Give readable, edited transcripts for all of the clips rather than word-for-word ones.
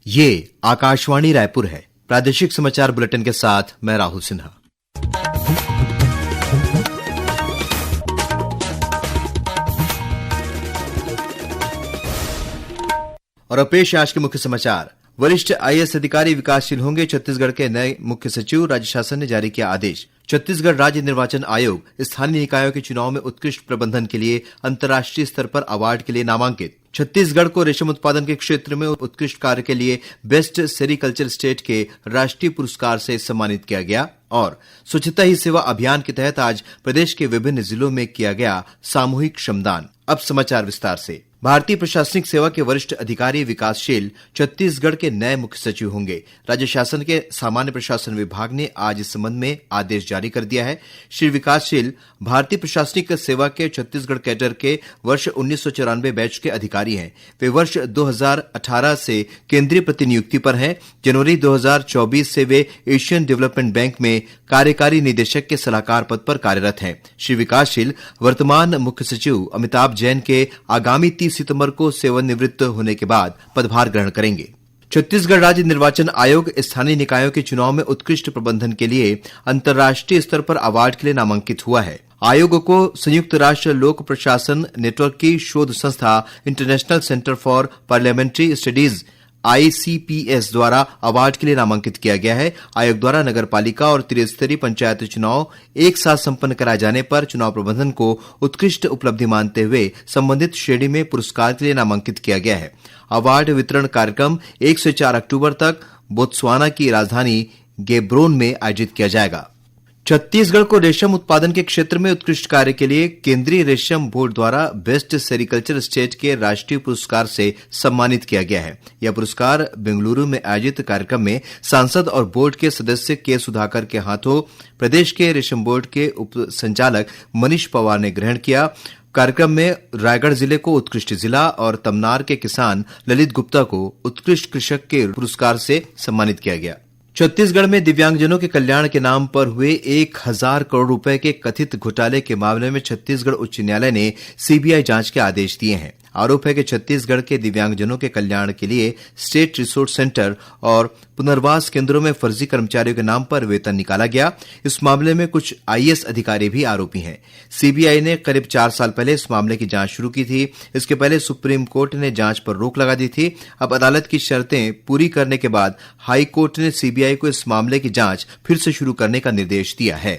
ये आकाशवाणी रायपुर है। प्रादेशिक समाचार बुलेटिन के साथ मैं राहुल सिन्हा। और पेश आज के मुख्य समाचार। वरिष्ठ आईएएस अधिकारी विकासशील होंगे, छत्तीसगढ़ के नए मुख्य सचिव। राज्य शासन ने जारी किया आदेश। छत्तीसगढ़ राज्य निर्वाचन आयोग स्थानीय निकायों के चुनाव में उत्कृष्ट प्रबंधन के लिए अंतर्राष्ट्रीय स्तर पर अवार्ड के लिए नामांकित। छत्तीसगढ़ को रेशम उत्पादन के क्षेत्र में उत्कृष्ट कार्य के लिए बेस्ट सेरीकल्चर स्टेट के राष्ट्रीय पुरस्कार से सम्मानित किया गया। और स्वच्छता ही सेवा अभियान के तहत आज प्रदेश के विभिन्न जिलों में किया गया सामूहिक श्रमदान। अब समाचार विस्तार से। भारतीय प्रशासनिक सेवा के वरिष्ठ अधिकारी विकासशील छत्तीसगढ़ के नए मुख्य सचिव होंगे। राज्य शासन के सामान्य प्रशासन विभाग ने आज इस संबंध में आदेश जारी कर दिया है। श्री विकासशील भारतीय प्रशासनिक सेवा के छत्तीसगढ़ कैडर के वर्ष 1994 बैच के अधिकारी हैं। वे वर्ष 2018 से केंद्रीय प्रतिनियुक्ति पर हैं। जनवरी 2024 से वे एशियन डेवलपमेंट बैंक में कार्यकारी निदेशक के सलाहकार पद पर कार्यरत हैं। श्री विकासशील वर्तमान मुख्य सचिव अमिताभ जैन के आगामी 30 सितंबर को सेवानिवृत्त होने के बाद पदभार ग्रहण करेंगे। छत्तीसगढ़ राज्य निर्वाचन आयोग स्थानीय निकायों के चुनाव में उत्कृष्ट प्रबंधन के लिए अंतर्राष्ट्रीय स्तर पर अवार्ड के लिए नामांकित हुआ है। आयोग को संयुक्त राष्ट्र लोक प्रशासन नेटवर्क की शोध संस्था international centre for parliamentary studies ICPS द्वारा अवार्ड के लिए नामांकित किया गया है। आयोग द्वारा नगरपालिका और त्रिस्तरीय पंचायत चुनाव एक साथ संपन्न कराए जाने पर चुनाव प्रबंधन को उत्कृष्ट उपलब्धि मानते हुए संबंधित श्रेणी में पुरस्कार के लिए नामांकित किया गया है। अवार्ड वितरण कार्यक्रम 1 से 4 अक्टूबर तक बोत्सवाना की राजधानी गेब्रोन में आयोजित किया जाएगा। छत्तीसगढ़ को रेशम उत्पादन के क्षेत्र में उत्कृष्ट कार्य के लिए केंद्रीय रेशम बोर्ड द्वारा बेस्ट सेरीकल्चर स्टेट के राष्ट्रीय पुरस्कार से सम्मानित किया गया है। यह पुरस्कार बेंगलुरु में आयोजित कार्यक्रम में सांसद और बोर्ड के सदस्य के सुधाकर के हाथों प्रदेश के रेशम बोर्ड के उप संचालक मनीष पवार ने ग्रहण किया। कार्यक्रम में रायगढ़ जिले को उत्कृष्ट जिला और तमनार के किसान ललित गुप्ता को उत्कृष्ट कृषक के पुरस्कार से सम्मानित किया गया। छत्तीसगढ़ में दिव्यांगजनों के कल्याण के नाम पर हुए 1000 करोड़ रुपए के कथित घोटाले के मामले में छत्तीसगढ़ उच्च न्यायालय ने सीबीआई जांच के आदेश दिए हैं। आरोप है कि छत्तीसगढ़ के दिव्यांगजनों के कल्याण के लिए स्टेट रिसोर्स सेंटर और पुनर्वास केंद्रों में फर्जी कर्मचारियों के नाम पर वेतन निकाला गया। इस मामले में कुछ आईएएस अधिकारी भी आरोपी हैं। सीबीआई ने करीब 4 साल पहले इस मामले की जांच शुरू की थी। इसके पहले सुप्रीम कोर्ट ने जांच पर रोक लगा दी थी। अब अदालत की शर्तें पूरी करने के बाद हाई कोर्ट ने सीबीआई को इस मामले की जांच फिर से शुरू करने का निर्देश दिया है।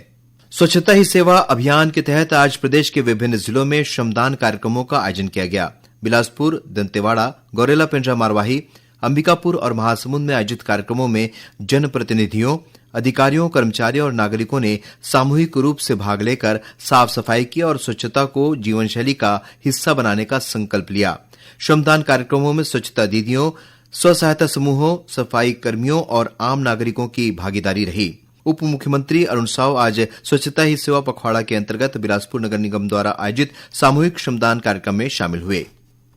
स्वच्छता ही सेवा अभियान के तहत आज प्रदेश के विभिन्न जिलों में श्रमदान कार्यक्रमों का आयोजन किया गया। बिलासपुर, दंतेवाड़ा, गौरेला पेंड्रा मारवाही, अंबिकापुर और महासमुंद में आयोजित कार्यक्रमों में जनप्रतिनिधियों, अधिकारियों, कर्मचारियों और नागरिकों ने सामूहिक रूप से भाग लेकर साफ सफाई की और स्वच्छता को जीवनशैली का हिस्सा बनाने का संकल्प लिया। श्रमदान कार्यक्रमों में स्वच्छता दीदियों, स्व सहायता समूहों, सफाई कर्मियों और आम नागरिकों की भागीदारी रही। उप मुख्यमंत्री अरुण साव आज स्वच्छता ही सेवा पखवाड़ा के अंतर्गत बिलासपुर नगर निगम द्वारा आयोजित सामूहिक श्रमदान कार्यक्रम में शामिल हुए।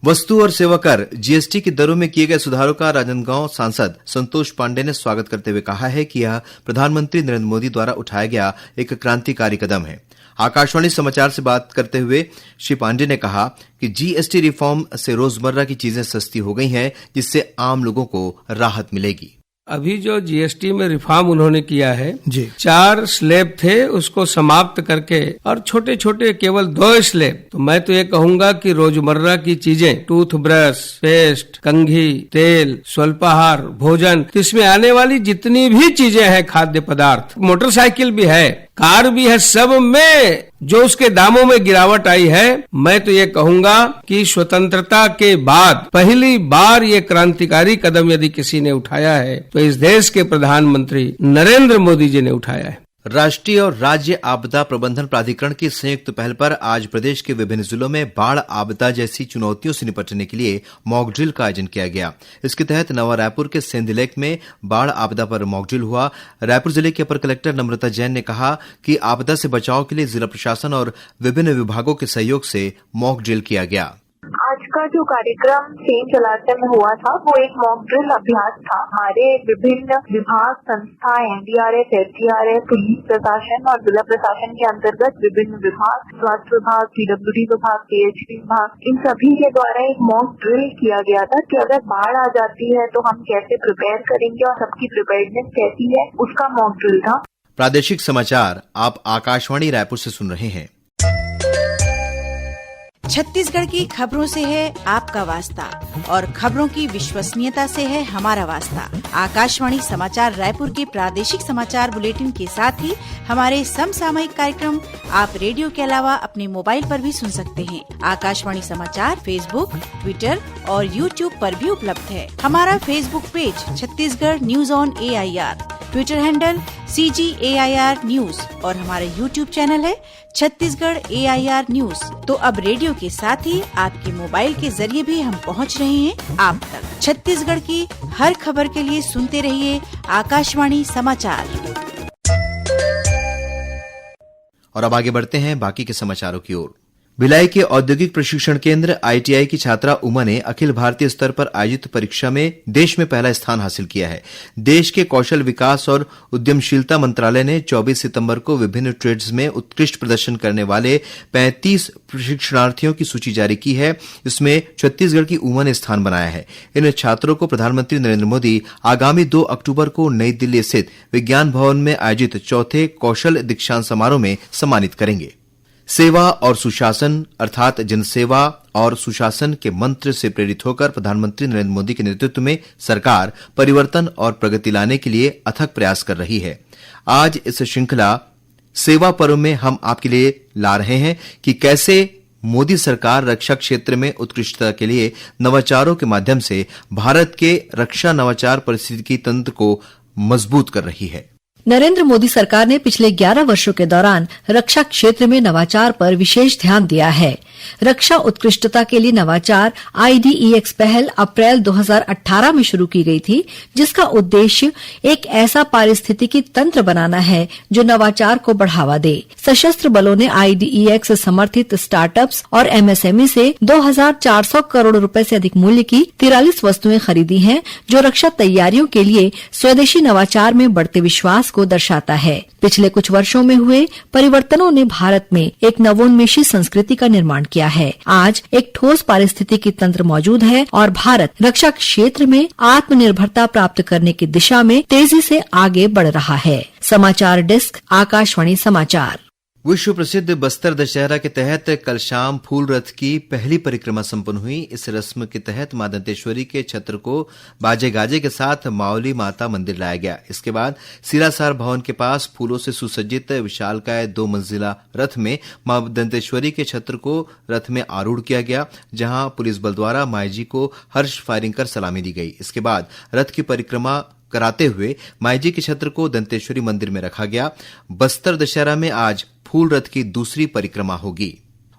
वस्तु और सेवा कर जीएसटी की दरों में किए गए सुधारों का राजनांदगांव सांसद संतोष पांडे ने स्वागत करते हुए कहा है कि यह प्रधानमंत्री नरेंद्र मोदी द्वारा उठाया गया एक क्रांतिकारी कदम है। आकाशवाणी समाचार से बात करते हुए श्री पांडे ने कहा कि जीएसटी रिफॉर्म से रोजमर्रा की चीजें सस्ती हो गई हैं, जिससे आम लोगों को राहत मिलेगी। अभी जो जीएसटी में रिफॉर्म उन्होंने किया है जी, 4 स्लैब थे उसको समाप्त करके और छोटे छोटे केवल 2 स्लैब। तो मैं तो ये कहूंगा कि रोजमर्रा की चीजें, टूथब्रश, पेस्ट, कंघी, तेल, स्वल्पाहार, भोजन, इसमें आने वाली जितनी भी चीजें हैं, खाद्य पदार्थ, मोटरसाइकिल भी है, कार भी है, सब में जो उसके दामों में गिरावट आई है, मैं तो ये कहूंगा कि स्वतंत्रता के बाद पहली बार ये क्रांतिकारी कदम यदि किसी ने उठाया है तो इस देश के प्रधानमंत्री नरेंद्र मोदी जी ने उठाया है। राष्ट्रीय और राज्य आपदा प्रबंधन प्राधिकरण की संयुक्त पहल पर आज प्रदेश के विभिन्न जिलों में बाढ़ आपदा जैसी चुनौतियों से निपटने के लिए मॉक ड्रिल का आयोजन किया गया। इसके तहत नवा रायपुर के सेंध लेक में बाढ़ आपदा पर मॉक ड्रिल हुआ। रायपुर जिले के अपर कलेक्टर नम्रता जैन ने कहा कि आपदा से बचाव के लिए जिला प्रशासन और विभिन्न विभागों के सहयोग से मॉक ड्रिल किया गया। आज का जो कार्यक्रम सेंट जलाशय में हुआ था वो एक मॉक ड्रिल अभ्यास था। हमारे विभिन्न विभाग, संस्था, एनडीआरएफ, एसडीआरएफ, पुलिस प्रशासन और जिला प्रशासन के अंतर्गत विभिन्न विभाग, स्वास्थ्य विभाग, पीडब्ल्यूडी विभाग, पीएचडी विभाग, इन सभी के द्वारा एक मॉक ड्रिल किया गया था कि अगर बाढ़ आ जाती है तो हम कैसे प्रिपेयर करेंगे और सबकी प्रिपेयर्डनेस कैसी है, उसका मॉक ड्रिल था। प्रादेशिक समाचार आप आकाशवाणी रायपुर से सुन रहे हैं। छत्तीसगढ़ की खबरों से है आपका वास्ता और खबरों की विश्वसनीयता से है हमारा वास्ता। आकाशवाणी समाचार रायपुर के प्रादेशिक समाचार बुलेटिन के साथ ही हमारे समसामयिक कार्यक्रम आप रेडियो के अलावा अपने मोबाइल पर भी सुन सकते हैं। आकाशवाणी समाचार फेसबुक, ट्विटर और यूट्यूब पर भी उपलब्ध है। हमारा Facebook page Chhattisgarh news on AIR, Twitter handle CGAIR news और हमारा यूट्यूब चैनल है छत्तीसगढ़ AIR न्यूज। तो अब रेडियो के साथ ही आपके मोबाइल के जरिए भी हम पहुंच रहे हैं आप तक। छत्तीसगढ़ की हर खबर के लिए सुनते रहिए आकाशवाणी समाचार। और अब आगे बढ़ते हैं बाकी के समाचारों की ओर। भिलाई के औद्योगिक प्रशिक्षण केंद्र ITI की छात्रा उमा ने अखिल भारतीय स्तर पर आयोजित परीक्षा में देश में पहला स्थान हासिल किया है। देश के कौशल विकास और उद्यमशीलता मंत्रालय ने 24 सितंबर को विभिन्न ट्रेड्स में उत्कृष्ट प्रदर्शन करने वाले 35 प्रशिक्षणार्थियों की सूची जारी की है। इसमें छत्तीसगढ़ की उमा ने स्थान बनाया है। इन छात्रों को प्रधानमंत्री नरेंद्र मोदी आगामी 2 अक्टूबर को नई दिल्ली स्थित विज्ञान भवन में आयोजित चौथे कौशल दीक्षांत समारोह में सम्मानित करेंगे। सेवा और सुशासन अर्थात जनसेवा और सुशासन के मंत्र से प्रेरित होकर प्रधानमंत्री नरेंद्र मोदी के नेतृत्व में सरकार परिवर्तन और प्रगति लाने के लिए अथक प्रयास कर रही है। आज इस श्रृंखला सेवा पर्व में हम आपके लिए ला रहे हैं कि कैसे मोदी सरकार रक्षा क्षेत्र में उत्कृष्टता के लिए नवाचारों के माध्यम से भारत के रक्षा नवाचार पारिस्थितिकी तंत्र को मजबूत कर रही है। नरेंद्र मोदी सरकार ने पिछले 11 वर्षों के दौरान रक्षा क्षेत्र में नवाचार पर विशेष ध्यान दिया है। रक्षा उत्कृष्टता के लिए नवाचार IDEX पहल अप्रैल 2018 में शुरू की गई थी, जिसका उद्देश्य एक ऐसा पारिस्थितिकी तंत्र बनाना है जो नवाचार को बढ़ावा दे। सशस्त्र बलों ने IDEX समर्थित स्टार्टअप्स और MSME से 2400 करोड़ रुपए से अधिक मूल्य की 43 वस्तुएं खरीदी हैं, जो रक्षा तैयारियों के लिए स्वदेशी नवाचार में बढ़ते विश्वास को दर्शाता है। पिछले कुछ वर्षों में हुए परिवर्तनों ने भारत में एक नवोन्मेषी संस्कृति का निर्माण किया है। आज एक ठोस पारिस्थितिकी तंत्र मौजूद है और भारत रक्षा क्षेत्र में आत्मनिर्भरता प्राप्त करने की दिशा में तेजी से आगे बढ़ रहा है। समाचार डेस्क, आकाशवाणी समाचार। विश्व प्रसिद्ध बस्तर दशहरा के तहत कल शाम फूल रथ की पहली परिक्रमा संपन्न हुई। इस रस्म के तहत मां दंतेश्वरी के छत्र को बाजे गाजे के साथ मावली माता मंदिर लाया गया। इसके बाद सिरासार भवन के पास फूलों से सुसज्जित विशालकाय 2 मंजिला रथ में मां दंतेश्वरी के छत्र को रथ में आरूढ़ किया गया, जहां पुलिस बल द्वारा माईजी को हर्ष फायरिंग कर सलामी दी गई। इसके बाद रथ की परिक्रमा कराते हुए माईजी के छत्र को दंतेश्वरी मंदिर में रखा गया। बस्तर दशहरा में आज फूल रथ की दूसरी परिक्रमा होगी।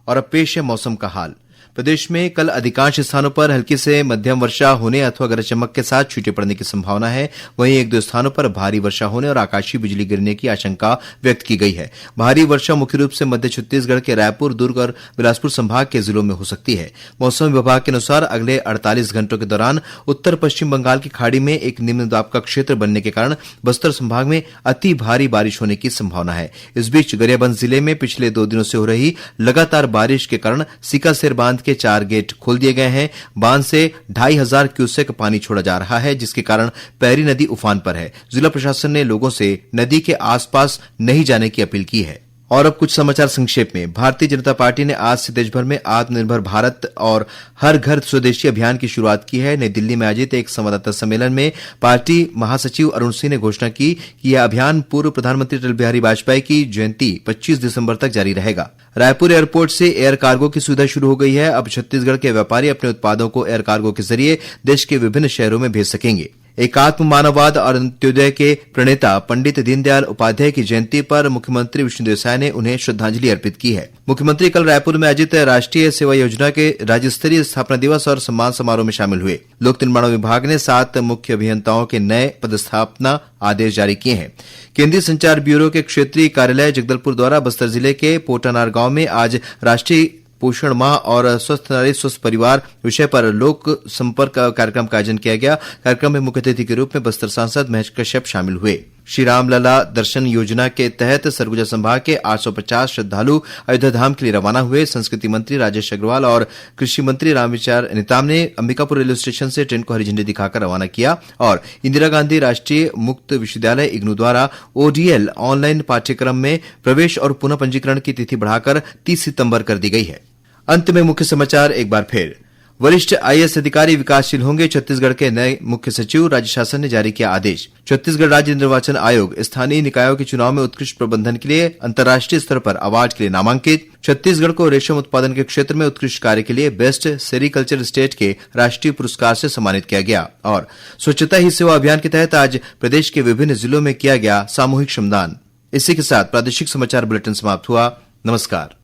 और अब पेश है मौसम का हाल। प्रदेश में कल अधिकांश स्थानों पर हल्की से मध्यम वर्षा होने अथवा गरज चमक के साथ छींटे पड़ने की संभावना है। वहीं 1-2 स्थानों पर भारी वर्षा होने और आकाशीय बिजली गिरने की आशंका व्यक्त की गई है। भारी वर्षा मुख्य रूप से मध्य छत्तीसगढ़ के रायपुर, दुर्ग और बिलासपुर संभाग के जिलों में हो सकती है। मौसम विभाग के अनुसार अगले 48 घंटों के दौरान उत्तर पश्चिम बंगाल की खाड़ी में एक निम्न दाब का क्षेत्र बनने के कारण बस्तर संभाग में अति भारी बारिश होने की संभावना है। इस बीच गरियाबंद जिले में पिछले 2 दिनों से हो रही लगातार बारिश के कारण सिकासेर बांध के 4 गेट खोल दिए गए हैं। बांध से 2500 क्यूसेक पानी छोड़ा जा रहा है, जिसके कारण पैरी नदी उफान पर है। जिला प्रशासन ने लोगों से नदी के आसपास नहीं जाने की अपील की है। और अब कुछ समाचार संक्षेप में। भारतीय जनता पार्टी ने आज से देशभर में आत्मनिर्भर भारत और हर घर स्वदेशी अभियान की शुरुआत की है। नई दिल्ली में आयोजित एक संवाददाता सम्मेलन में पार्टी महासचिव अरुण सिंह ने घोषणा की कि यह अभियान पूर्व प्रधानमंत्री अटल बिहारी वाजपेयी की जयंती 25 दिसंबर तक जारी रहेगा। रायपुर एयरपोर्ट से एयर कार्गो की सुविधा शुरू हो गई है। अब छत्तीसगढ़ के व्यापारी अपने उत्पादों को एयर कार्गो के जरिए देश के विभिन्न शहरों में भेज सकेंगे। एकात्म मानववाद और अंत्योदय के प्रणेता पंडित दीनदयाल उपाध्याय की जयंती पर मुख्यमंत्री विष्णुदेव साय ने उन्हें श्रद्धांजलि अर्पित की है। मुख्यमंत्री कल रायपुर में आयोजित राष्ट्रीय सेवा योजना के राज्य स्तरीय स्थापना दिवस और सम्मान समारोह में शामिल हुए। लोक निर्माण विभाग ने 7 मुख्य अभियंताओं के नए पदस्थापना आदेश जारी किए हैं। केंद्रीय संचार ब्यूरो के क्षेत्रीय कार्यालय जगदलपुर द्वारा बस्तर जिले के पोटानार गांव में आज राष्ट्रीय पोषण माह और स्वस्थ नारी स्वस्थ परिवार विषय पर लोक संपर्क कार्यक्रम का आयोजन किया गया। कार्यक्रम में मुख्य अतिथि के रूप में बस्तर सांसद महेश कश्यप शामिल हुए। श्री राम लला दर्शन योजना के तहत सरगुजा संभाग के 850 श्रद्धालु अयोध्या धाम के लिए रवाना हुए। संस्कृति मंत्री राजेश अग्रवाल और कृषि मंत्री रामविचार नेताम ने अंबिकापुर रेलवे स्टेशन से ट्रेन को हरी झंडी दिखाकर रवाना किया और इंदिरा गांधी राष्ट्रीय मुक्त विश्वविद्यालय इग्नू द्वारा ओडीएल ऑनलाइन पाठ्यक्रम में प्रवेश और पुनः पंजीकरण की तिथि बढ़ाकर 30 सितंबर कर दी गई है। अंत में मुख्य समाचार एक बार फिर। वरिष्ठ आईएएस अधिकारी विकासशील होंगे, छत्तीसगढ़ के नए मुख्य सचिव। राज्य शासन ने जारी किया आदेश। छत्तीसगढ़ राज्य निर्वाचन आयोग स्थानीय निकायों के चुनाव में उत्कृष्ट प्रबंधन के लिए अंतर्राष्ट्रीय स्तर पर अवार्ड के लिए नामांकित। छत्तीसगढ़ को रेशम उत्पादन के क्षेत्र में उत्कृष्ट कार्य के लिए बेस्ट सेरीकल्चर स्टेट के राष्ट्रीय पुरस्कार से सम्मानित किया गया। और स्वच्छता ही सेवा अभियान के तहत आज प्रदेश के विभिन्न जिलों में किया गया सामूहिक श्रमदान। इसी के साथ प्रादेशिक समाचार बुलेटिन समाप्त हुआ। नमस्कार।